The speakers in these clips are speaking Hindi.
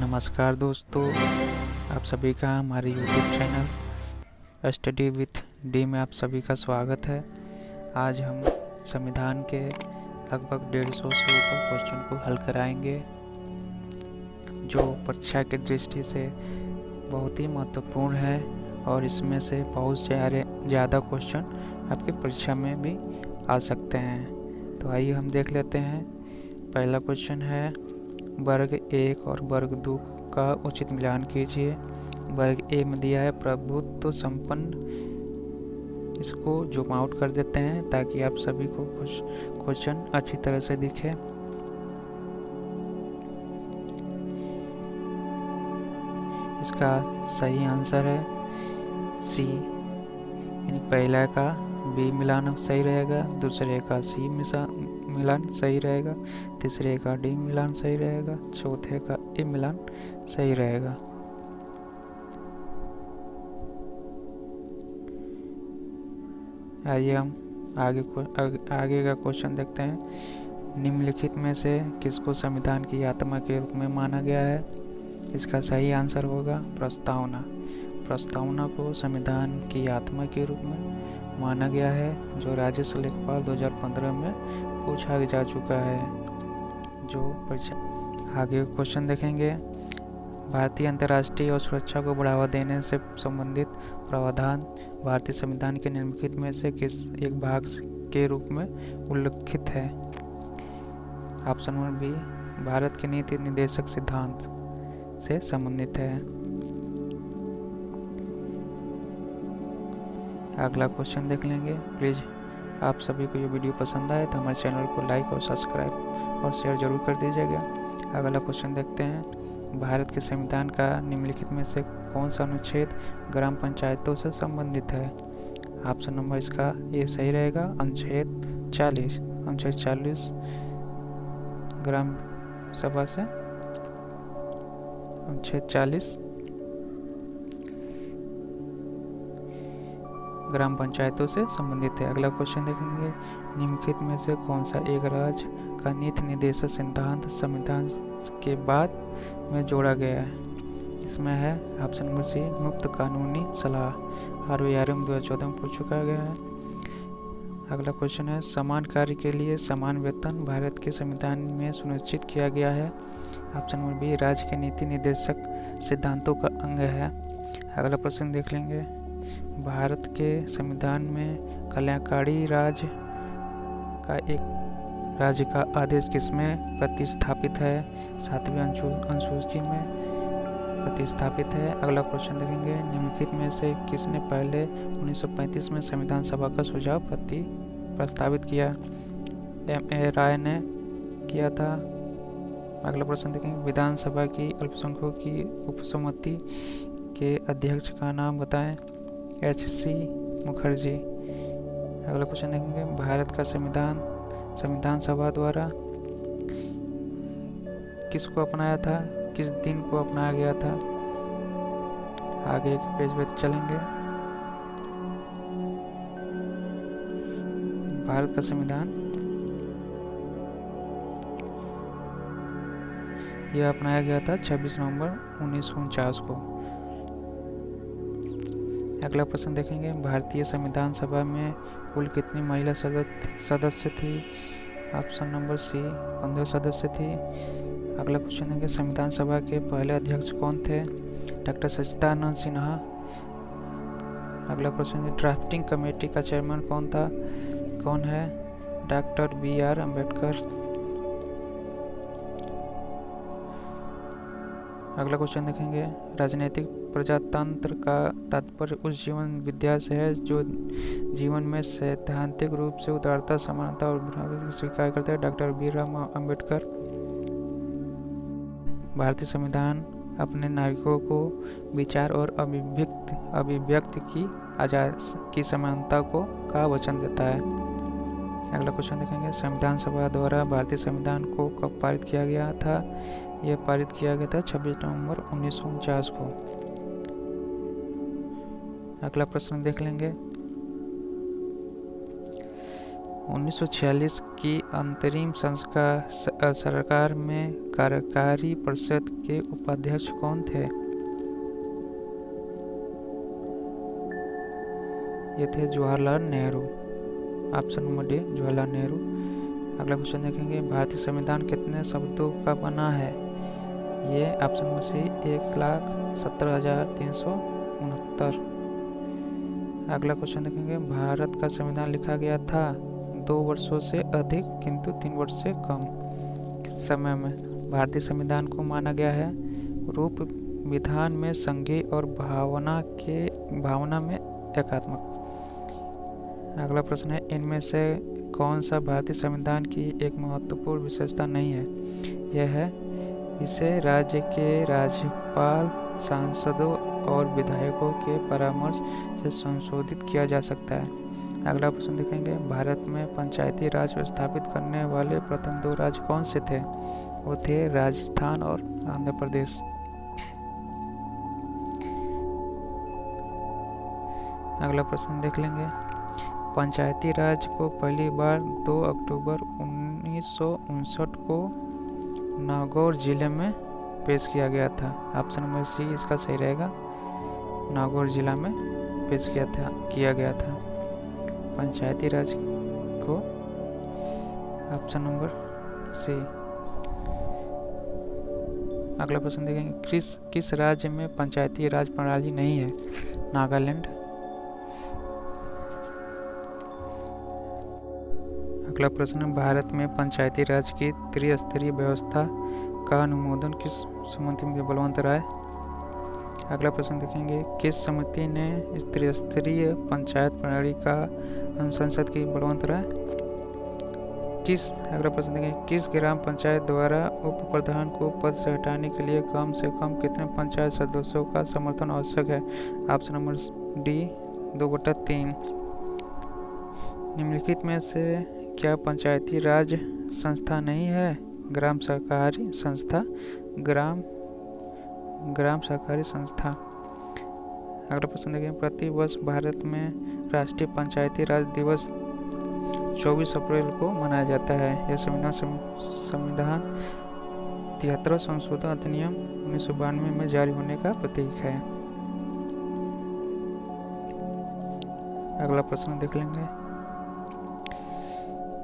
नमस्कार दोस्तों, आप सभी का हमारे YouTube channel study with D में आप सभी का स्वागत है। आज हम संविधान के लगभग 150 से ऊपर क्वेश्चन को हल कराएंगे, जो परीक्षा की दृष्टि से बहुत ही महत्वपूर्ण है और इसमें से बहुत ज़्यादा क्वेश्चन आपकी परीक्षा में भी आ सकते हैं। तो आइए हम देख लेते हैं। पहला क्वेश्चन है, वर्ग 1 और वर्ग 2 का उचित मिलान कीजिए। वर्ग ए में दिया है प्रभुत्व संपन्न। इसको जूम आउट कर देते हैं ताकि आप सभी को क्वेश्चन अच्छी तरह से दिखे। इसका सही आंसर है सी, यानी पहला का बी मिलान सही रहेगा, दूसरे का सी मिलान सही रहेगा, तीसरे का डी मिलान सही रहेगा, चौथे का ए मिलान सही रहेगा। आइए हम आगे का क्वेश्चन देखते हैं। निम्नलिखित में से किसको संविधान की आत्मा के रूप में माना गया है? इसका सही आंसर होगा प्रस्तावना। प्रस्तावना को संविधान की आत्मा के रूप में माना गया है, जो राजस्व लेखपाल 2015 में पूछा जा चुका है। जो आगे क्वेश्चन देखेंगे। भारतीय अंतर्राष्ट्रीय और सुरक्षा को बढ़ावा देने से संबंधित प्रावधान भारतीय संविधान के निम्नलिखित में से किस एक भाग के रूप में उल्लिखित है? ऑप्शन नंबर बी भारत के नीति निर्देशक सिद्धांत से संबंधित है। अगला क्वेश्चन देख लेंगे। प्लीज़ आप सभी को ये वीडियो पसंद आए तो हमारे चैनल को लाइक और सब्सक्राइब और शेयर जरूर कर दीजिएगा। अगला क्वेश्चन देखते हैं। भारत के संविधान का निम्नलिखित में से कौन सा अनुच्छेद ग्राम पंचायतों से संबंधित है? ऑप्शन नंबर इसका ये सही रहेगा, अनुच्छेद 40। अनुच्छेद 40 ग्राम सभा से, अनुच्छेद 40 ग्राम पंचायतों से संबंधित है। अगला क्वेश्चन देखेंगे। निम्नलिखित में से कौन सा एक राज्य का नीति निर्देशक सिद्धांत संविधान के बाद में जोड़ा गया है? इसमें है ऑप्शन नंबर सी मुक्त कानूनी सलाह। RVRM 2014 में पूछ चुका गया है। अगला क्वेश्चन है, समान कार्य के लिए समान वेतन भारत के संविधान में सुनिश्चित किया गया है। ऑप्शन नंबर बी राज्य के नीति निर्देशक सिद्धांतों का अंग है। अगला प्रश्न देख लेंगे। भारत के संविधान में कल्याणकारी राज्य का आदेश किसमें प्रतिस्थापित है? 7वीं अनुसूची में प्रतिस्थापित है। अगला क्वेश्चन देखेंगे। निम्नलिखित में से किसने पहले 1935 में संविधान सभा का सुझाव प्रस्तावित किया? MA राय ने किया था। अगला प्रश्न देखेंगे। विधानसभा की अल्पसंख्यकों की उपसमिति के अध्यक्ष का नाम बताएं? HC मुखर्जी। अगला क्वेश्चन देखेंगे। भारत का संविधान सभा द्वारा किसको अपनाया था, किस दिन को अपनाया गया था? आगे एक पेज पे चलेंगे। भारत का संविधान यह अपनाया गया था 26 नवंबर 1949 को। अगला प्रश्न देखेंगे। भारतीय संविधान सभा में कुल कितनी महिला सदस्य थी? ऑप्शन नंबर सी 15 सदस्य थी। अगला क्वेश्चन देखेंगे। संविधान सभा के पहले अध्यक्ष कौन थे? डॉक्टर सच्चिदानंद सिन्हा। अगला क्वेश्चन है, ड्राफ्टिंग कमेटी का चेयरमैन कौन है? Doctor BR Ambedkar. अगला क्वेश्चन देखेंगे। राजनीतिक प्रजातंत्र का तात्पर्य उस जीवन विद्या से है जो जीवन में सैद्धांतिक रूप से उदारता, समानता और बराबरी को स्वीकार करता है। Doctor BR Ambedkar. भारतीय संविधान अपने नागरिकों को विचार और अभिव्यक्ति की समानता का वचन देता है। अगला क्वेश्चन देखेंगे। संविधान सभा द्वारा भारतीय संविधान को कब पारित किया गया था? यह पारित किया गया था 26 नवंबर 1949 को। अगला प्रश्न देख लेंगे। 1946 की अंतरिम सरकार में कार्यकारी परिषद के उपाध्यक्ष कौन थे? ये थे Jawaharlal Nehru. Option number D Jawaharlal Nehru. अगला क्वेश्चन देखेंगे, भारतीय संविधान कितने शब्दों का बना है? ये ऑप्शन नंबर सी 1,17,369। अगला क्वेश्चन देखेंगे, भारत का संविधान लिखा गया था 2 वर्षों से अधिक किंतु 3 वर्ष से कम किस समय में? भारतीय संविधान को माना गया है रूप विधान में संघीय और भावना में एकात्मक। अगला प्रश्न है, इनमें से कौन सा भारतीय संविधान की एक महत्वपूर्ण विशेषता नहीं है? यह है, इसे राज्य के राज्यपाल, सांसदों और विधायकों के परामर्श से संशोधित किया जा सकता है। अगला प्रश्न देखेंगे, भारत में पंचायती राज स्थापित करने वाले प्रथम 2 राज्य कौन से थे? वो थे राजस्थान और आंध्र प्रदेश। अगला प्रश्न देख लेंगे, पंचायती राज को पहली बार 2 अक्टूबर 1959 को नागौर जिले में पेश किया गया था। ऑप्शन नंबर सी इसका सही रहेगा, नागौर जिला में पेश किया गया था पंचायती राज को। Option number C. अगला प्रश्न देखेंगे, किस राज्य में पंचायती राज प्रणाली नहीं है? नागालैंड। अगला प्रश्न, भारत में पंचायती राज की त्रिस्तरीय व्यवस्था का अनुमोदन किस समिति में बलवंत राय? अगला प्रश्न देखेंगे, किस समिति ने इस त्रिस्तरीय पंचायत प्रणाली का अनुशंसा की? बलवंत राय। अगला प्रश्न देखेंगे, किस ग्राम पंचायत द्वारा उप प्रधान को पद से हटाने के लिए कम से कम कितने पंचायत सदस्यों का समर्थन आवश्यक है? Option number D 2/3। निम्नलिखित में से क्या पंचायती राज संस्था नहीं है? ग्राम सहकारी संस्था। अगला प्रश्न देखें, प्रति वर्ष भारत में राष्ट्रीय पंचायती राज दिवस 24 अप्रैल को मनाया जाता है। यह संविधान 73वां संशोधन अधिनियम 1992 में जारी होने का प्रतीक है। अगला प्रश्न देख लेंगे,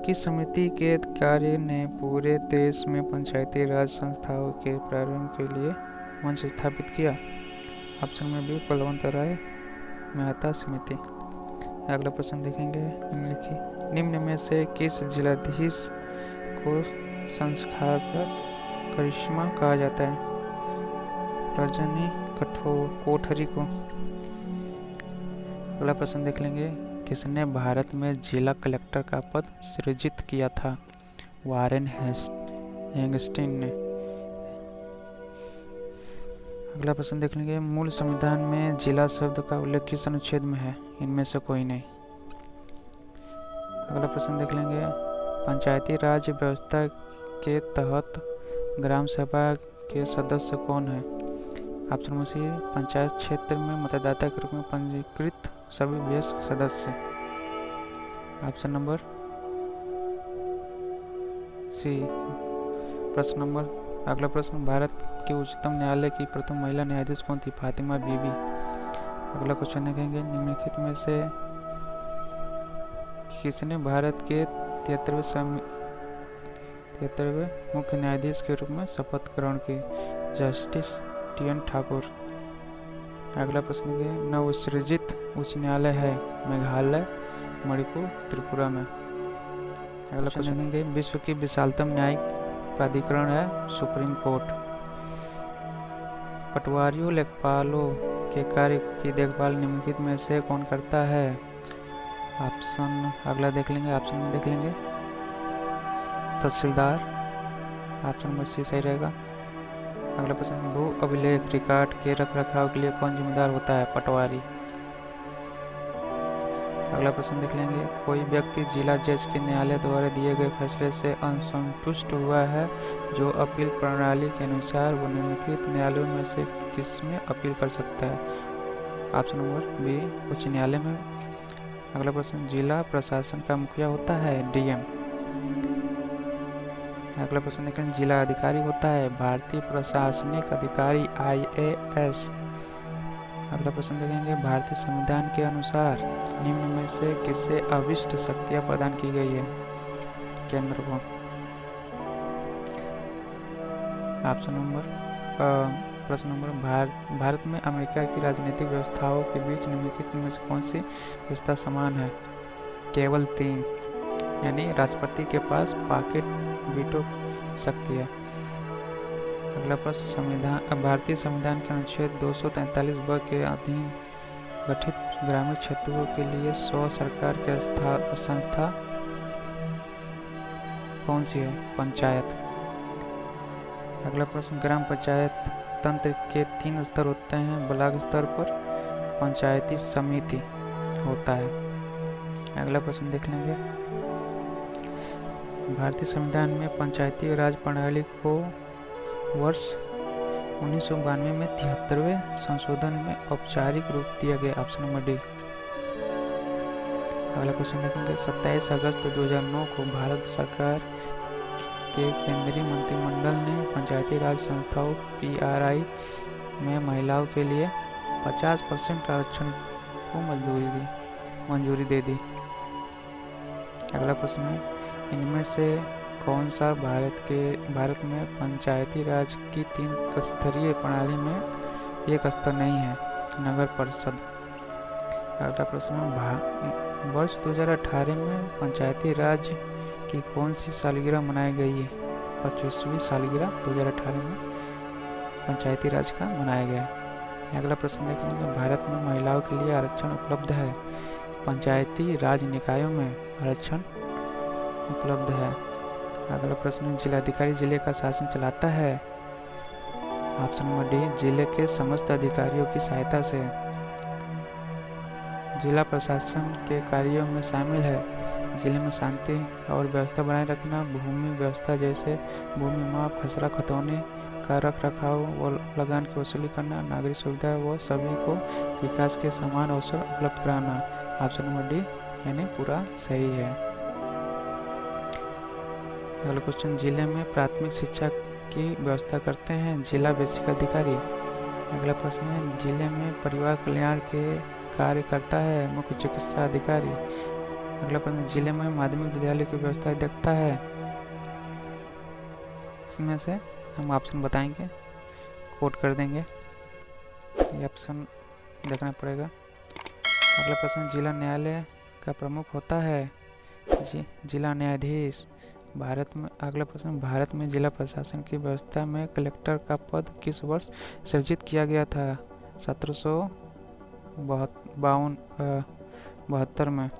किस समिति के कार्य ने पूरे देश में पंचायती राज संस्थाओं के प्रारंभ के लिए मंच स्थापित किया? ऑप्शन में बी बलवंत राय मेहता समिति। अगला प्रश्न देखेंगे, निम्न में से किस जिलाधीश को संस्थागत करिश्मा कहा जाता है? रजनी कोठरी को। अगला प्रश्न देख लेंगे, किसने भारत में जिला कलेक्टर का पद सृजित किया था? वारेन हेस्टिंग्स ने। अगला प्रश्न देख लेंगे, मूल संविधान में जिला शब्द का उल्लेख किस अनुच्छेद में है? इनमें से कोई नहीं। अगला प्रश्न देख लेंगे, पंचायती राज व्यवस्था के तहत ग्राम सभा के सदस्य कौन है? ऑप्शन नंबर सी पंचायत क्षेत्र में मतदाता के रूप में पंजीकृत सभी वयस्क सदस्य। Option number C. अगला प्रश्न, भारत के उच्चतम न्यायालय की प्रथम महिला न्यायाधीश कौन थी? फातिमा बीबी। अगला क्वेश्चन देखेंगे, निम्नलिखित में से किसने भारत के 73वें मुख्य न्यायाधीश के रूप में शपथ ग्रहण की? Justice TN Thakur. अगला प्रश्न है, नवसृजित उच्च न्यायालय है मेघालय, मणिपुर, त्रिपुरा में। अगला प्रश्न है, विश्व की विशालतम न्यायिक प्राधिकरण है सुप्रीम कोर्ट। पटवारियों लेखपालों के कार्य की देखभाल निम्नलिखित में से कौन करता है? अगला देख लेंगे, ऑप्शन में देख लेंगे, तहसीलदार। ऑप्शन नंबर सी सही रहेगा। अगला प्रश्न, भू अभिलेख रिकॉर्ड के रखरखाव के लिए कौन जिम्मेदार होता है? पटवारी। अगला प्रश्न देख लेंगे, कोई व्यक्ति जिला जज के न्यायालय द्वारा दिए गए फैसले से असंतुष्ट हुआ है जो अपील प्रणाली के अनुसार वो निम्नलिखित न्यायालयों में से किस में अपील कर सकता है? ऑप्शन नंबर बी उच्च न्यायालय में। अगला प्रश्न, जिला प्रशासन का मुखिया होता है डीएम। अगला प्रश्न देखें, जिला अधिकारी होता है भारतीय प्रशासनिक अधिकारी आईएएस। अगला प्रश्न देखेंगे, भारतीय संविधान के अनुसार निम्न में से किसे अविष्ट शक्तियां प्रदान की गई है केंद्र को। प्रश्न नंबर, भारत में अमेरिका की राजनीतिक व्यवस्थाओं के बीच निम्नलिखित में से कौन सी व्यवस्था समान है। केवल 3, यानी राष्ट्रपति के पास पॉकेट वीटो शक्ति है। अगला प्रश्न, भारतीय संविधान के अनुच्छेद 243 ब के अधीन गठित ग्रामीण क्षेत्रों के लिए स्व सरकार की संस्था कौन सी है। पंचायत। अगला प्रश्न, ग्राम पंचायत तंत्र के 3 स्तर होते हैं। ब्लॉक स्तर पर पंचायती समिति होता है। अगला प्रश्न देख लेंगे, भारतीय संविधान में पंचायती राज प्रणाली को वर्ष 1992 में 73वें संशोधन में औपचारिक रूप दिया गया। Option number D. अगला क्वेश्चन देखेंगे, 27 अगस्त 2009 को भारत सरकार के केंद्रीय मंत्रिमंडल ने पंचायती राज संस्थाओं पीआरआई में महिलाओं के लिए 50% आरक्षण को मंजूरी दे दी। अगला प्रश्न है, इनमें से कौन सा भारत में पंचायती राज की 3 स्तरीय प्रणाली में एक स्तर नहीं है। नगर परिषद। अगला प्रश्न, वर्ष 2018 में पंचायती राज की कौन सी सालगिरह मनाई गई है। 25वीं सालगिरह 2018 में पंचायती राज का मनाया गया। अगला प्रश्न देखेंगे, भारत में महिलाओं के लिए आरक्षण उपलब्ध है। पंचायती राज निकायों में आरक्षण उपलब्ध है। अगला प्रश्न, जिलाधिकारी जिले का शासन चलाता है। ऑप्शन नंबर डी, जिले के समस्त अधिकारियों की सहायता से। जिला प्रशासन के कार्यों में शामिल है जिले में शांति और व्यवस्था बनाए रखना, भूमि व्यवस्था जैसे भूमि माप, खसरा खतौनी का रख रखाव व लगान की वसूली करना, नागरिक सुविधा व सभी को विकास के समान अवसर उपलब्ध कराना। ऑप्शन नंबर डी यानी पूरा सही है। अगला क्वेश्चन, जिले में प्राथमिक शिक्षा की व्यवस्था करते हैं जिला बेसिक अधिकारी। अगला प्रश्न है, जिले में परिवार कल्याण के कार्य करता है मुख्य चिकित्सा अधिकारी। अगला प्रश्न, जिले में माध्यमिक विद्यालय की व्यवस्था देखता है। इसमें से हम ऑप्शन बताएंगे, कोट कर देंगे, ये ऑप्शन देखना पड़ेगा। अगला प्रश्न, जिला न्यायालय का प्रमुख होता है जिला न्यायाधीश। भारत में। अगला प्रश्न, भारत में जिला प्रशासन की व्यवस्था में कलेक्टर का पद किस वर्ष सृजित किया गया था। 1772 में।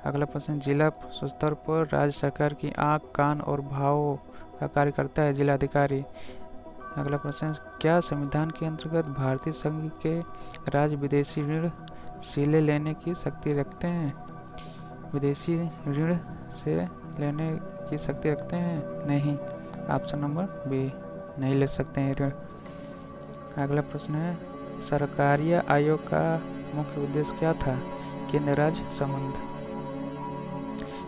अगला प्रश्न, जिला स्तर पर राज्य सरकार की आँख, कान और भावों का कार्य करता है जिलाधिकारी। अगला प्रश्न, क्या संविधान के अंतर्गत भारतीय संघ के राज्य विदेशी ऋण सिले लेने की शक्ति रखते हैं। विदेशी ऋण से लेने की शक्ति रखते हैं। नहीं। ऑप्शन नंबर बी, नहीं ले सकते हैं ऋण। अगला प्रश्न है, सरकारीय आयोग का मुख्य उद्देश्य क्या था। केंद्र राज्य संबंध।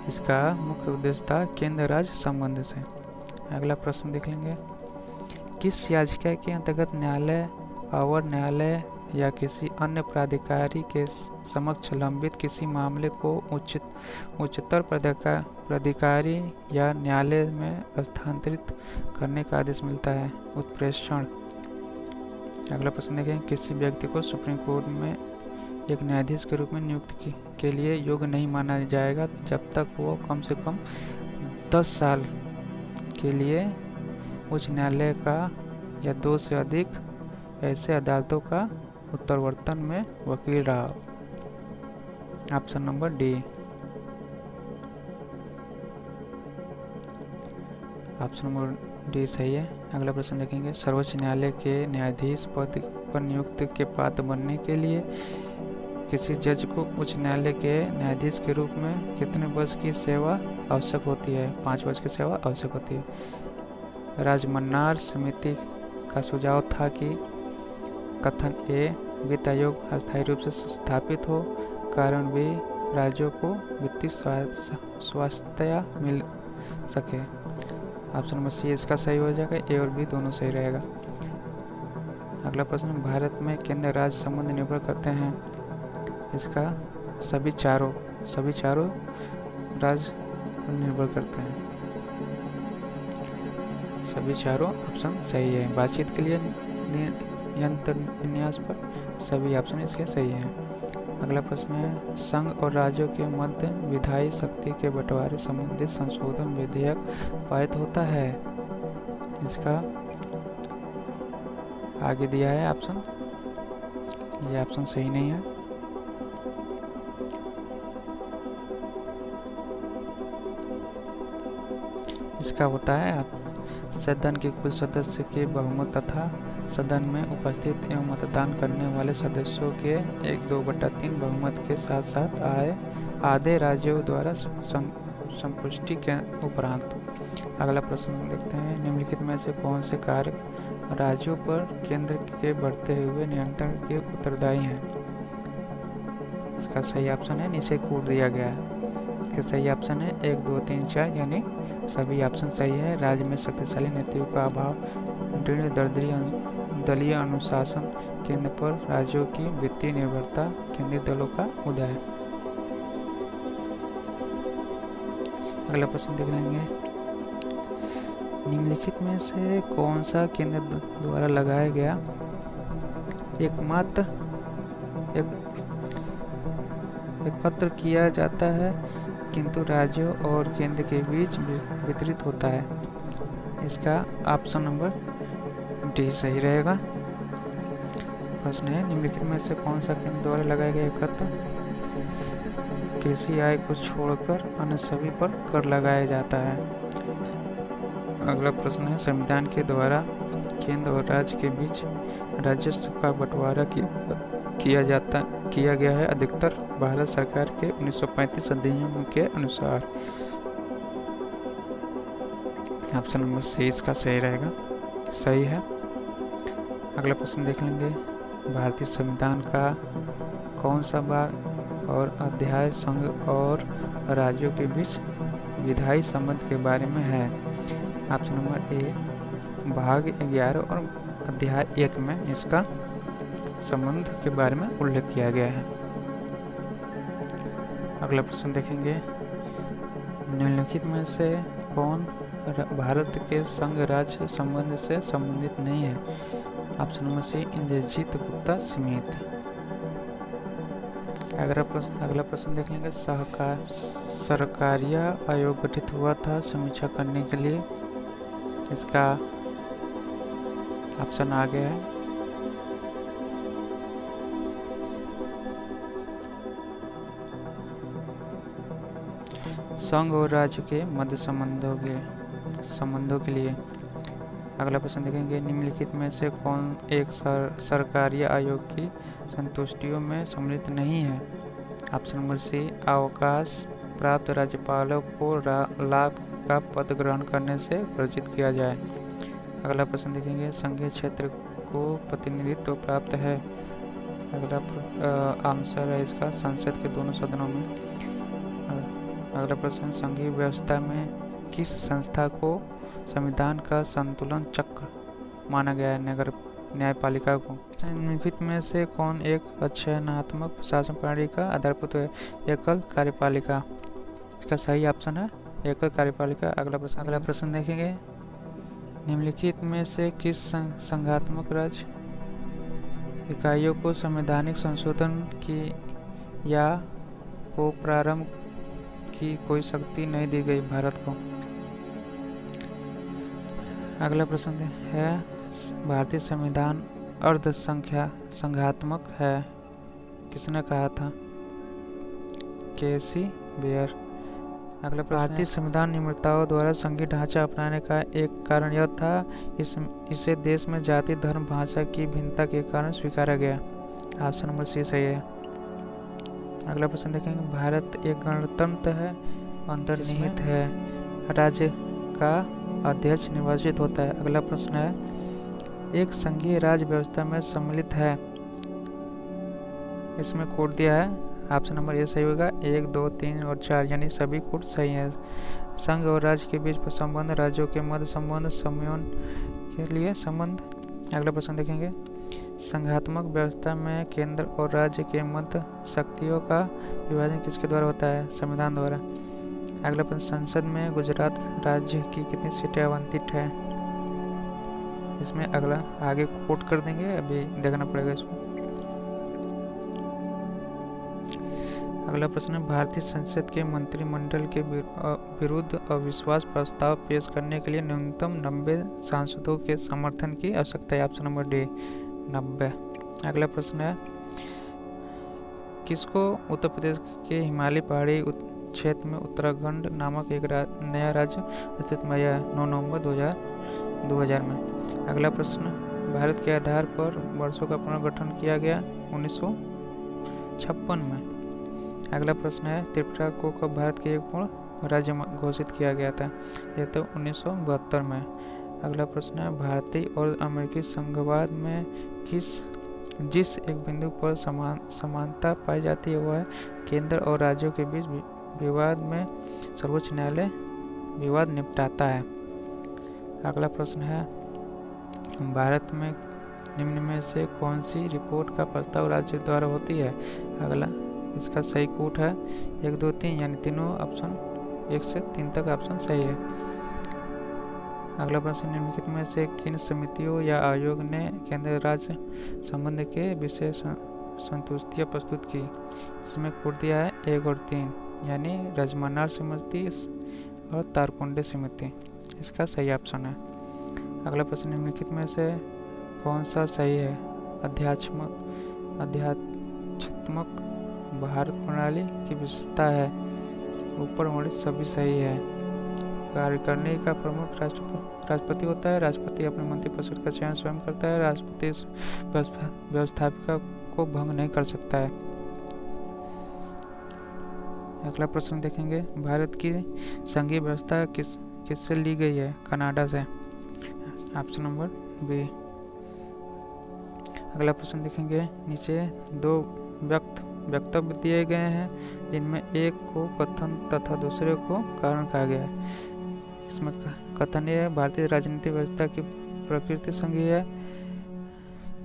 इसका मुख्य उद्देश्य था केंद्र राज्य संबंध से। अगला प्रश्न देख लेंगे, किस याचिका के अंतर्गत न्यायालय, अवर न्यायालय या किसी अन्य प्राधिकारी के समक्ष लंबित किसी मामले को उच्चतर प्राधिकारी या न्यायालय में स्थानांतरित करने का आदेश मिलता है। उत्प्रेषण। अगला प्रश्न देखें, किसी व्यक्ति को सुप्रीम कोर्ट में एक न्यायाधीश के रूप में नियुक्ति के लिए योग्य नहीं माना जाएगा जब तक वो कम से कम 10 साल के लिए उच्च न्यायालय का या 2 से अधिक ऐसे अदालतों का उत्तरवर्तन में वकील रहा। Option number D. Option number D सही है। अगला प्रश्न देखेंगे, सर्वोच्च न्यायालय के न्यायाधीश पद पर नियुक्ति के पात्र बनने के लिए किसी जज को उच्च न्यायालय के न्यायाधीश के रूप में कितने वर्ष की सेवा आवश्यक होती है। 5 वर्ष की सेवा आवश्यक होती है। राजमन्नार समिति का सुझाव था कि कथन ए, वित्त आयोग अस्थायी रूप से स्थापित हो, कारण भी राज्यों को वित्तीय स्वास्थ्य मिल सके। ऑप्शन नंबर सी इसका सही हो जाएगा, ए और बी दोनों सही रहेगा। अगला प्रश्न, भारत में केंद्र राज्य संबंध निर्भर करते हैं। इसका सभी चारों राज्य निर्भर करते हैं। सभी चारों ऑप्शन सही है। बातचीत के लिए यंत्र विन्यास पर सभी ऑप्शन इसके सही हैं। अगला प्रश्न है, संघ और राज्यों के मध्य विधायी शक्ति के बंटवारे संबंधित संशोधन विधेयक पारित होता है। इसका आगे दिया है ऑप्शन, ये ऑप्शन सही नहीं है। इसका होता है सदन के कुल सदस्य के बहुमत तथा सदन में उपस्थित एवं मतदान करने वाले सदस्यों के 1/2/3 बहुमत के साथ साथ आधे राज्यों द्वारा संपुष्टि के उपरांत। अगला प्रश्न देखते हैं, निम्नलिखित में से कौन से कार्य राज्यों पर केंद्र के बढ़ते हुए नियंत्रण के उत्तरदायी हैं। इसका सही ऑप्शन है, नीचे कोड दिया गया है। इसका सही ऑप्शन है 1, 2, 3, 4 यानी सभी ऑप्शन सही है। राज्य में शक्तिशाली नेतृत्व का अभाव, दलीय अनुशासन, केंद्र पर राज्यों की वित्तीय निर्भरता, केंद्रीय दलों का उदय। अगला प्रश्न देख लेंगे, निम्नलिखित में से कौन सा केंद्र द्वारा लगाया गया एकत्र किया जाता है किंतु राज्यों और केंद्र के बीच वितरित होता है। इसका ऑप्शन नंबर डी सही रहेगा। प्रश्न है, निम्नलिखित में से कौन सा केंद्र द्वारा लगाया गया एकत्र कृषि आय को छोड़कर अन्य सभी पर कर लगाया जाता है। अगला प्रश्न है, संविधान के द्वारा केंद्र और राज्य के बीच राजस्व का बंटवारा किया गया है अधिकतर भारत सरकार के 1935 अधिनियम के अनुसार। ऑप्शन नंबर सी इसका सही रहेगा, सही है। अगला प्रश्न देख लेंगे, भारतीय संविधान का कौन सा भाग और अध्याय संघ और राज्यों के बीच विधायी संबंध के बारे में है। ऑप्शन नंबर ए भाग 11 और अध्याय 1 में इसका संबंध के बारे में उल्लेख किया गया है। अगला प्रश्न देखेंगे, निम्नलिखित में से कौन भारत के संघ राज्य संबंध से संबंधित नहीं है। Option number C Indrajit Gupta समेत। अगला प्रश्न देख लेंगे, सरकारीय आयोग गठित हुआ था समीक्षा करने के लिए। इसका ऑप्शन आ गया है। संघ और राज्य के मध्य संबंधों के लिए। अगला प्रश्न देखेंगे, निम्नलिखित में से कौन एक सरकारी आयोग की संतुष्टियों में सम्मिलित नहीं है। ऑप्शन नंबर सी अवकाश प्राप्त राज्यपालों को लाभ का पद ग्रहण करने से वर्जित किया जाए। अगला प्रश्न देखेंगे, संघीय क्षेत्र को प्रतिनिधित्व प्राप्त है। अगला आंसर है इसका संसद के दोनों सदनों में। अगला प्रश्न, संघीय व्यवस्था में किस संस्था को संविधान का संतुलन चक्र माना गया है। न्यायपालिका को। निम्नलिखित में से कौन एक अचयनात्मक प्रशासन प्रणाली का आधारभूत है। एकल कार्यपालिका। इसका सही ऑप्शन है एकल कार्यपालिका। अगला प्रश्न देखेंगे, निम्नलिखित में से किस संघात्मक राज्य इकाइयों को संवैधानिक संशोधन की या को प्रारंभ की कोई शक्ति नहीं दी गई भारत को। अगला प्रश्न है, भारतीय संविधान अर्ध संघात्मक है, किसने कहा था। केसी बेयर। अगला प्रश्न, भारतीय संविधान निर्माताओं द्वारा संघीय ढांचा अपनाने का एक कारण यह था इसे देश में जाति धर्म भाषा की भिन्नता के कारण स्वीकारा गया। ऑप्शन नंबर सी सही है। अगला प्रश्न देखेंगे, भारत एक गणतंत्र है, अंतर्निहित है, राज्य का अध्यक्ष निर्वाचित होता है। अगला प्रश्न है, एक संघीय राज्य व्यवस्था में सम्मिलित है। इसमें कोड दिया है ऑप्शन नंबर ए सही होगा। 1, 2, 3 और 4 यानी सभी कोड सही हैं। संघ और राज्य के बीच संबंध, राज्यों के मध्य संबंध, समन्वय के लिए संबंध। अगला प्रश्न देखेंगे, संघात्मक व्यवस्था में केंद्र और राज्य के मध्य शक्तियों का विभाजन किसके द्वारा होता है? संविधान द्वारा। अगला प्रश्न, संसद में गुजरात राज्य की कितनी सीटें आवंटित है? इसमें अगला आगे कोट कर देंगे, अभी देखना पड़ेगा इसको। अगला प्रश्न है, भारतीय संसद के मंत्रिमंडल के विरुद्ध अविश्वास प्रस्ताव पेश करने के लिए न्यूनतम 90 सांसदों के समर्थन की आवश्यकता है। Option number D 90। अगला प्रश्न है, किसको उत्तर प्रदेश के हिमालयी पहाड़ी क्षेत्र में उत्तराखंड नामक एक नया राज्य अस्तित्व में आया 9 नवंबर 2000 में। अगला प्रश्न, भारत के आधार पर वर्षों का पुनर्गठन किया गया 1956 में। अगला प्रश्न है, त्रिपुरा को कब भारत के एक पूर्ण राज्य घोषित किया गया था? यह तो 1972 में। अगला प्रश्न है, भारतीय और अमेरिकी संघवाद में जिस एक बिंदु पर समानता पाई जाती है वह है केंद्र और राज्यों के बीच विवाद में सर्वोच्च न्यायालय विवाद निपटाता है। अगला प्रश्न है, भारत में निम्न में से कौन सी रिपोर्ट का प्रस्ताव राज्य द्वारा होती है? अगला इसका सही कोट है 1, 2, 3 यानी तीनों ऑप्शन 1 से 3 तक ऑप्शन सही है। अगला प्रश्न, निम्नलिखित में से किन समितियों या आयोग ने केंद्र राज्य संबंध के विषय संतुष्टियां प्रस्तुत की? इसमें कोट दिया है 1 और 3 यानी रजमानार समिति और तारकुंडे समिति, इसका सही ऑप्शन है। अगला प्रश्न, निम्नलिखित में से कौन सा सही है? अध्यात्मक भारत प्रणाली की विशेषता है। ऊपर वर्णित सभी सही है। कार्यकारिणी का प्रमुख राष्ट्रपति होता है। राष्ट्रपति अपने मंत्रिपरिषद का चयन स्वयं करता है। राष्ट्रपति व्यवस्थापिका को भंग नहीं कर सकता है। अगला प्रश्न देखेंगे, भारत की संघीय व्यवस्था किससे ली गई है? कनाडा से। Option number B. अगला प्रश्न देखेंगे, नीचे 2 वक्तव्य दिए गए हैं जिनमें एक को कथन तथा दूसरे को कारण कहा गया है। इसमें कथन यह है, भारतीय राजनीतिक व्यवस्था की प्रकृति संघीय है।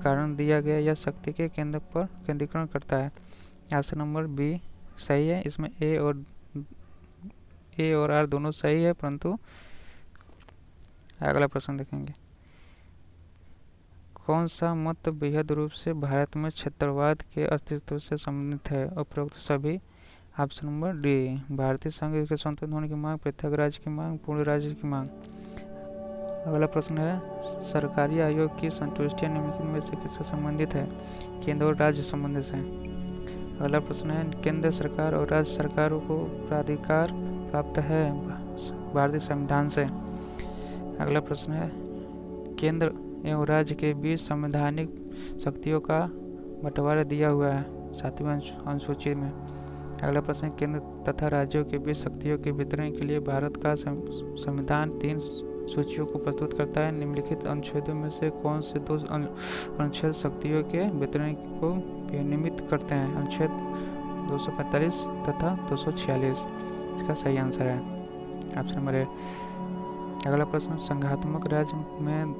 कारण दिया गया यह शक्ति के केंद्र पर केंद्रीकरण करता है। ऑप्शन नंबर बी सही है। इसमें ए और आर दोनों सही है, परंतु अगला प्रश्न देखेंगे, कौन सा मत बेहद रूप से भारत में क्षेत्रवाद के अस्तित्व से संबंधित है? उपरोक्त सभी। ऑप्शन नंबर डी, भारतीय संघ के स्वतंत्र होने की मांग, पृथक राज्य की मांग, पूर्ण राज्य की मांग। अगला प्रश्न है, सरकारी आयोग की संतुष्टियां निम्नलिखित में से किससे संबंधित है? केंद्र और राज्य संबंध से। अगला प्रश्न है, केंद्र सरकार और राज्य सरकारों को प्राधिकार प्राप्त है भारतीय संविधान से। अगला प्रश्न है, केंद्र एवं राज्य के बीच संवैधानिक शक्तियों का बंटवारा दिया हुआ है 7वीं अनुसूची में। अगला प्रश्न, केंद्र तथा राज्यों के बीच शक्तियों के वितरण के लिए भारत का संविधान 3 सूचियों को प्रस्तुत करता है। निम्नलिखित अनुच्छेदों में से कौन से 2 अनुच्छेद शक्तियों के वितरण को विनियमित करते हैं? अनुच्छेद 245 तथा 246, इसका सही आंसर है ऑप्शन नंबर ए। अगला प्रश्न, संघात्मक राज्य में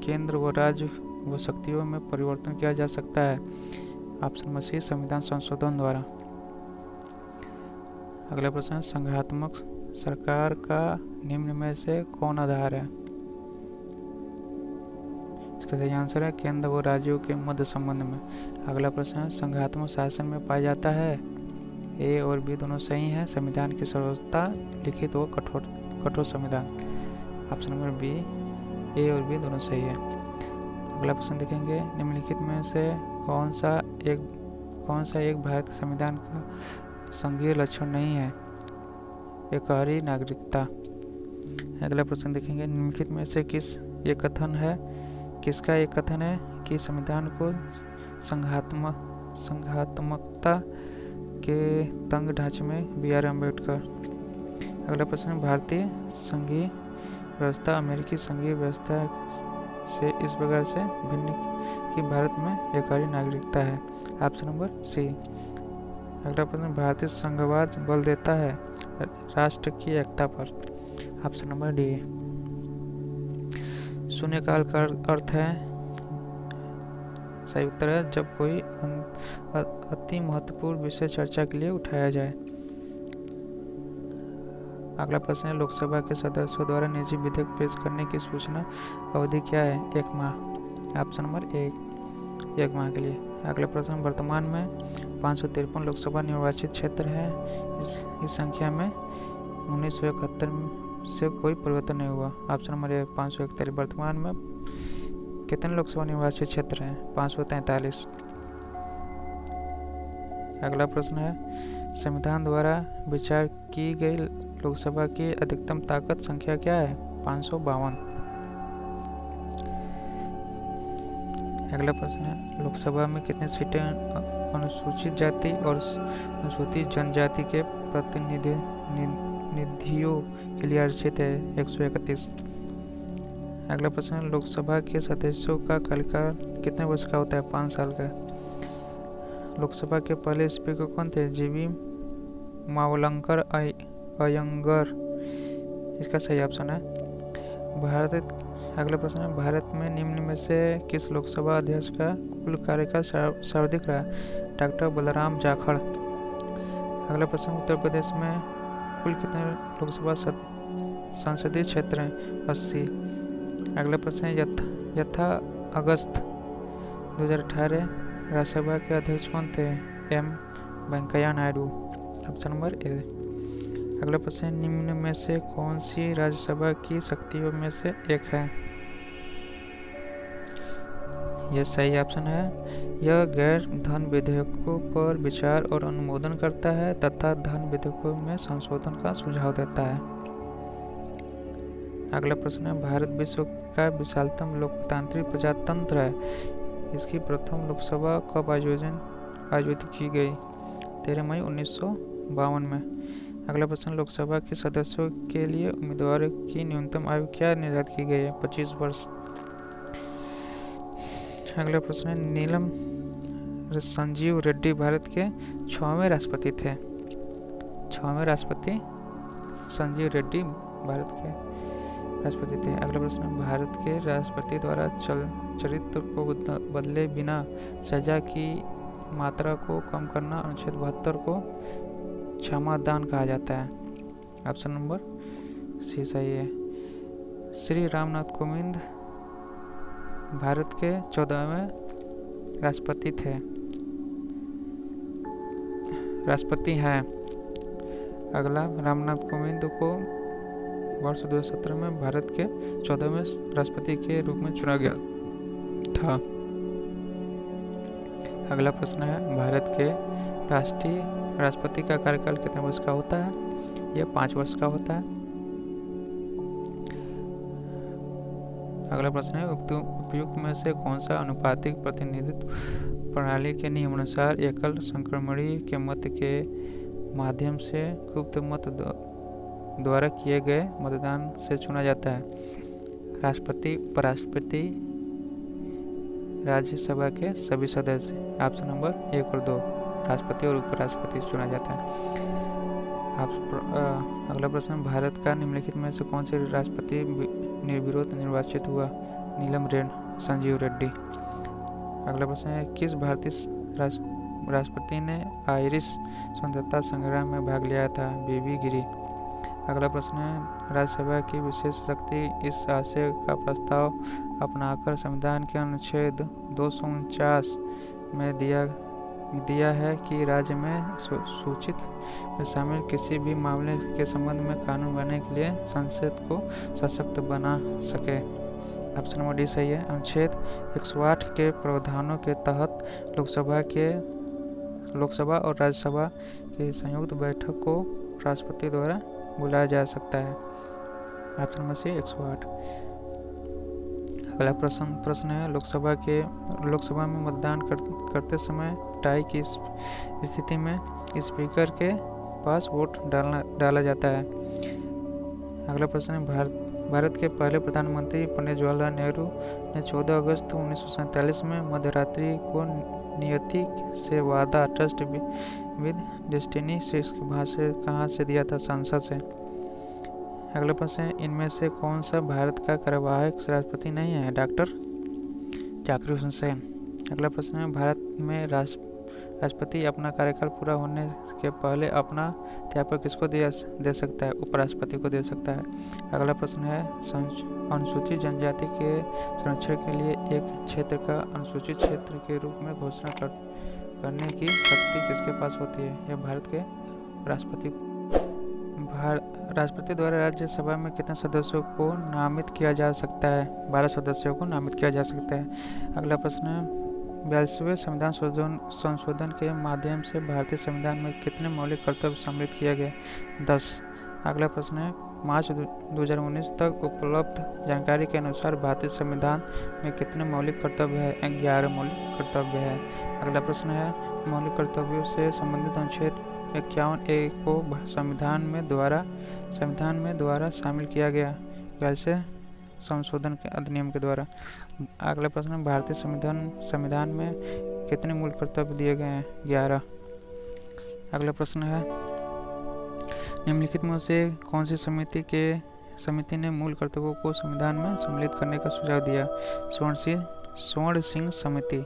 केंद्र व राज्य व शक्तियों में परिवर्तन किया जा सकता है? ऑप्शन नंबर सी, संविधान संशोधन द्वारा। अगला प्रश्न, संघात्मक सरकार का निम्न में से कौन आधार है? इसका सही आंसर है केंद्र व राज्यों के मध्य संबंध में। अगला प्रश्न, संघात्मक शासन में पाया जाता है? ए और बी दोनों सही हैं। संविधान की सर्वोच्चता, लिखित व कठोर संविधान। ऑप्शन नंबर बी, ए और बी दोनों सही है। अगला प्रश्न देखेंगे, निम्नलिखित में से कौन सा एक भारत के संविधान का संघीय लक्षण नहीं है? एकहरी नागरिकता। अगला प्रश्न देखेंगे, निम्नलिखित में से किसका एक कथन है कि संविधान को संघात्मकता के तंग ढांचे में B.R. अम्बेडकर। अगला प्रश्न, भारतीय संघीय व्यवस्था अमेरिकी संघीय व्यवस्था से इस प्रकार से भिन्न कि भारत में एकहरी नागरिकता है। Option number C. अगला प्रश्न, भारतीय संघवाद बल देता है राष्ट्र की एकता पर। Option number D. शून्यकाल का अर्थ है, सही उत्तर है, जब कोई अति महत्वपूर्ण विषय चर्चा के लिए उठाया जाए। अगला प्रश्न है, लोकसभा के सदस्यों द्वारा निजी विधेयक पेश करने की सूचना अवधि क्या है? 1 माह। ऑप्शन नंबर 1 माह के लिए। अगला प्रश्न, वर्तमान में 553 लोकसभा निर्वाचित क्षेत्र है। इस संख्या में 1971 से कोई परिवर्तन नहीं हुआ। Option number 1 541। वर्तमान में कितने लोकसभा निर्वाचित क्षेत्र हैं? 543। अगला प्रश्न है, संविधान द्वारा विचार की गई लोकसभा की अधिकतम ताकत संख्या क्या है? 552। अगला प्रश्न है, लोकसभा में कितनी सीटें अनुसूचित जाति और अनुसूचित जनजाति के प्रतिनिधियों के लिए आरक्षित है? 131। अगला प्रश्न है, लोकसभा के सदस्यों का कार्यकाल कितने वर्ष का होता है? 5 साल का। लोकसभा के पहले स्पीकर कौन थे? जीवी मावलंकर अयंगर, इसका सही ऑप्शन है। अगला प्रश्न है, भारत में निम्न में से किस लोकसभा अध्यक्ष का कुल कार्यकाल सर्वाधिक रहा? डॉक्टर बलराम जाखड़। अगला प्रश्न, उत्तर प्रदेश में कुल कितने लोकसभा संसदीय क्षेत्र हैं? 80। अगला प्रश्न है, यथा अगस्त 2018 राज्यसभा के अध्यक्ष कौन थे? M Venkaiah Naidu. Option number A. अगला प्रश्न, निम्न में से कौन सी राज्यसभा की शक्तियों में से एक है? यह सही ऑप्शन है। यह गैर धन विधेयकों पर विचार और अनुमोदन करता है तथा धन विधेयकों में संशोधन का सुझाव देता है। अगला प्रश्न है, भारत विश्व का विशालतम लोकतांत्रिक प्रजातंत्र है। इसकी प्रथम लोकसभा कब आयोजित की गई? 13 मई 1952 में। अगला प्रश्न, लोकसभा के सदस्यों के लिए उम्मीदवारों की न्यूनतम आयु क्या निर्धारित की गई है? 25 वर्ष। अगला प्रश्न है, नीलम संजीव रेड्डी भारत के 6वें राष्ट्रपति थे। 6वें राष्ट्रपति संजीव रेड्डी भारत के राष्ट्रपति थे। अगला प्रश्न, भारत के राष्ट्रपति द्वारा चरित्र को बदले बिना सजा की मात्रा को कम करना अनुच्छेद 72 को क्षमा दान कहा जाता है। ऑप्शन नंबर सी सही है। श्री रामनाथ कोविंद भारत के 14वें राष्ट्रपति हैं। अगला, रामनाथ कोविंद को वर्ष 2017 में भारत के 14वें राष्ट्रपति के रूप में चुना गया था। अगला प्रश्न है, भारत के राष्ट्रपति का कार्यकाल कितने वर्ष का होता है? यह 5 वर्ष का होता है। अगला प्रश्न है, उपयुक्त में से कौन सा अनुपातिक प्रतिनिधित्व प्रणाली के नियमानुसार एकल संक्रमणीय के मत के माध्यम से गुप्त मत द्वारा किए गए मतदान से चुना जाता है? राष्ट्रपति, उपराष्ट्रपति, राज्यसभा के सभी सदस्य। ऑप्शन नंबर 1 और 2, राष्ट्रपति और उपराष्ट्रपति चुना जाता है। अगला प्रश्न, भारत का निम्नलिखित में से कौन से राष्ट्रपति निर्विरोध निर्वाचित हुआ? नीलम संजीव रेड्डी। अगला प्रश्न है, किस भारतीय राष्ट्रपति ने आयरिश स्वतंत्रता संग्राम में भाग लिया था? बीबी गिरी। अगला प्रश्न है, राज्यसभा की विशेष शक्ति इस आशय का प्रस्ताव अपनाकर संविधान के अनुच्छेद 249 में दिया है कि राज्य में सूचित में शामिल किसी भी मामले के संबंध में कानून बनाने के लिए संसद को सशक्त बना सके। ऑप्शन नंबर डी सही है। अनुच्छेद 108 के प्रावधानों के तहत लोकसभा और राज्यसभा की संयुक्त बैठक को राष्ट्रपति द्वारा बुलाया जा सकता है। Option number C 108। अगला प्रश्न है, लोकसभा में मतदान करते समय टाई की स्थिति में स्पीकर के पास वोट डाला जाता है। अगला प्रश्न है, भारत के पहले प्रधानमंत्री पंडित जवाहरलाल नेहरू ने 14 अगस्त 1947 में मध्यरात्रि को नियति से वादा ट्रस्ट विद डेस्टिनी से इसकी भाषा कहाँ से दिया था? संसद से। अगला प्रश्न है, इनमें से कौन सा भारत का कार्यवाहक राष्ट्रपति नहीं है? डॉक्टर जाकिर हुसैन। अगला प्रश्न है, भारत में राष्ट्रपति अपना कार्यकाल पूरा होने के पहले अपना त्यागपत्र किसको दे सकता है? उपराष्ट्रपति को दे सकता है। अगला प्रश्न है, अनुसूचित जनजाति के संरक्षण के लिए एक क्षेत्र का अनुसूचित क्षेत्र के रूप में घोषणा करने की शक्ति किसके पास होती है? यह भारत के राष्ट्रपति राष्ट्रपति द्वारा राज्यसभा में कितने सदस्यों को नामित किया जा सकता है? 12 सदस्यों को नामित किया जा सकता है। अगला प्रश्न है, 42वें संविधान संशोधन के माध्यम से भारतीय संविधान में कितने मौलिक कर्तव्य सम्मिलित किए गए? 10। अगला प्रश्न है, मार्च 2019 तक उपलब्ध जानकारी के अनुसार भारतीय संविधान में कितने मौलिक कर्तव्य है? 11 मौलिक कर्तव्य है। अगला प्रश्न है, मौलिक कर्तव्यों से संबंधित अनुच्छेद 51A को संविधान में द्वारा शामिल किया गया, वैसे संशोधन के अधिनियम के द्वारा। अगला प्रश्न, भारतीय संविधान में कितने मूल कर्तव्य दिए गए हैं? 11। अगला प्रश्न है, निम्नलिखित में से कौन सी समिति ने मूल कर्तव्यों को संविधान में सम्मिलित करने का सुझाव दिया? स्वर्ण सिंह समिति।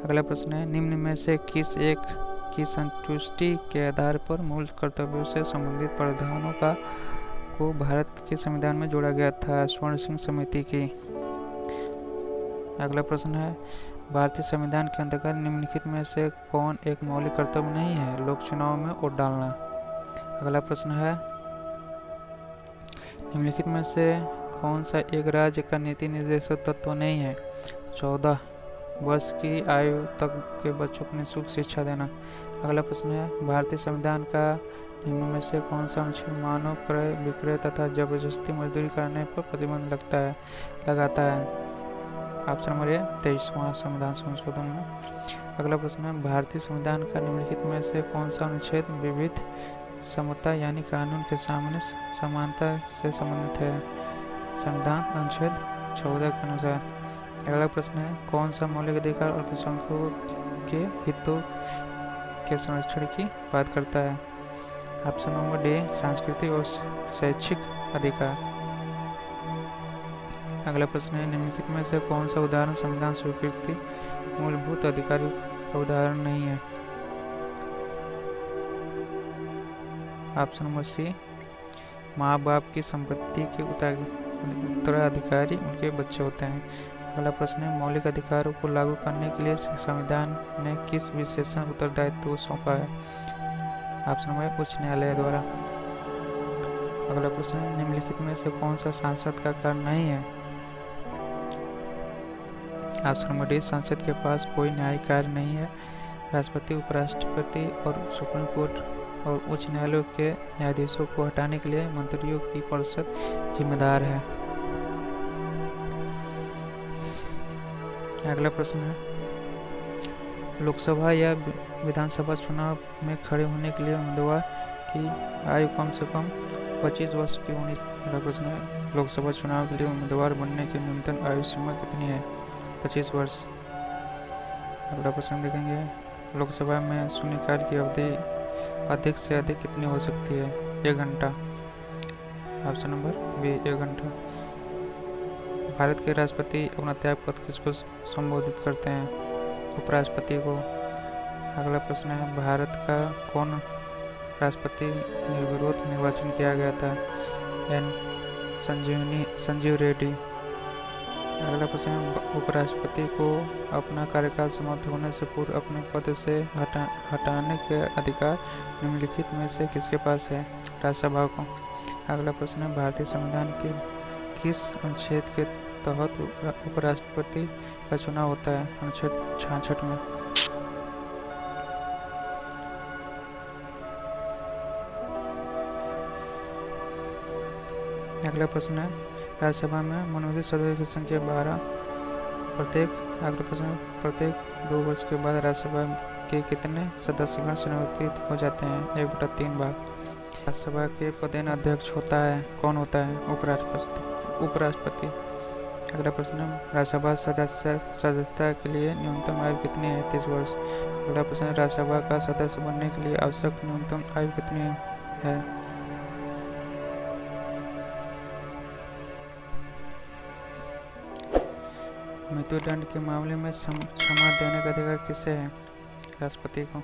अगला प्रश्न है, निम्न में से किस एक की संतुष्टि के आधार पर मूल कर्तव्यों से संबंधित प्रावधानों को भारत के संविधान में जोड़ा गया था? स्वर्ण सिंह समिति की। अगला प्रश्न है, भारतीय संविधान के अंतर्गत निम्नलिखित में से कौन एक मौलिक कर्तव्य नहीं है? लोक चुनाव में वोट डालना। अगला प्रश्न है, निम्नलिखित में से कौन सा एक राज्य का नीति निर्देशक तत्व नहीं है? 14 वर्ष की आयु तक के बच्चों को निःशुल्क शिक्षा देना। अगला प्रश्न है, भारतीय संविधान का नियमों में से कौन सा अनुच्छेद मानव क्रय विक्रय तथा जबरदस्ती मजदूरी करने पर प्रतिबंध लगाता है? ऑप्शन नंबर ए 23वां संविधान संशोधन में। अगला प्रश्न है, भारतीय संविधान का निम्नलिखित में से कौन सा अनुच्छेद विविध समता यानी कानून के सामने समानता से संबंधित है? संविधान अनुच्छेद 14 के अनुसार। अगला प्रश्न है, कौन सा मौलिक अधिकार अल्पसंख्यकों के हितों के संरक्षण की बात करता है? ऑप्शन नंबर डी सांस्कृतिक और शैक्षिक अधिकार। अगला प्रश्न है, निम्नलिखित में से कौन सा उदाहरण संविधान स्वीकृति मूलभूत अधिकार का उदाहरण नहीं है? ऑप्शन नंबर सी माँ बाप की संपत्ति के उत्तराधिकारी उनके बच्चे होते हैं। अगला प्रश्न है, मौलिक अधिकारों को लागू करने के लिए संविधान ने किस विशेषण उत्तरदायित्व को सौंपा है? ऑप्शन नंबर उच्च न्यायालय द्वारा। अगला प्रश्न है, निम्नलिखित में से कौन सा सांसद का कार्य नहीं है? ऑप्शन नंबर डी संसद के पास कोई न्यायिक कार्य नहीं है। राष्ट्रपति, उपराष्ट्रपति और सुप्रीम कोर्ट और उच्च न्यायालयों के न्यायाधीशों को हटाने के लिए मंत्रियों की परिषद जिम्मेदार है। अगला प्रश्न है, लोकसभा या विधानसभा चुनाव में खड़े होने के लिए उम्मीदवार की आयु कम से कम 25 वर्ष की होनी। अगला प्रश्न है, लोकसभा चुनाव के लिए उम्मीदवार बनने की न्यूनतम आयु सीमा कितनी है? 25 वर्ष। अगला प्रश्न देखेंगे, लोकसभा में शून्यकाल की अवधि अधिक से अधिक कितनी हो सकती है? 1 घंटा। ऑप्शन नंबर बी 1 घंटा। भारत के राष्ट्रपति अपना त्यागपत्र किसको संबोधित करते हैं? उपराष्ट्रपति को। अगला प्रश्न है, भारत का कौन राष्ट्रपति निर्विरोध निर्वाचन किया गया था? एन संजीव रेड्डी। अगला प्रश्न है, उपराष्ट्रपति को अपना कार्यकाल समाप्त होने से पूर्व अपने पद से हटाने के अधिकार निम्नलिखित में से किसके पास है? राज्यसभा को। अगला प्रश्न है, भारतीय संविधान के किस अनुच्छेद के तहत उपराष्ट्रपति का चुनाव होता है? अनुच्छेद 66 में। अगला प्रश्न है, राज्यसभा में मनोनीत सदस्यों की संख्या 12। अगला प्रश्न, प्रत्येक 2 वर्ष के बाद राज्यसभा के कितने सदस्यगण सेवानिवृत्त हो जाते हैं? 1/3 भाग। राज्यसभा के पदेन अध्यक्ष होता है, कौन होता है? उपराष्ट्रपति। अगला प्रश्न, राज्यसभा सदस्यता के लिए न्यूनतम आयु कितनी है? 30 वर्ष। अगला प्रश्न, राज्यसभा का सदस्य बनने के लिए आवश्यक न्यूनतम आयु कितनी है? मृत्युदंड के मामले में क्षमा देने का अधिकार किसे है? राष्ट्रपति को।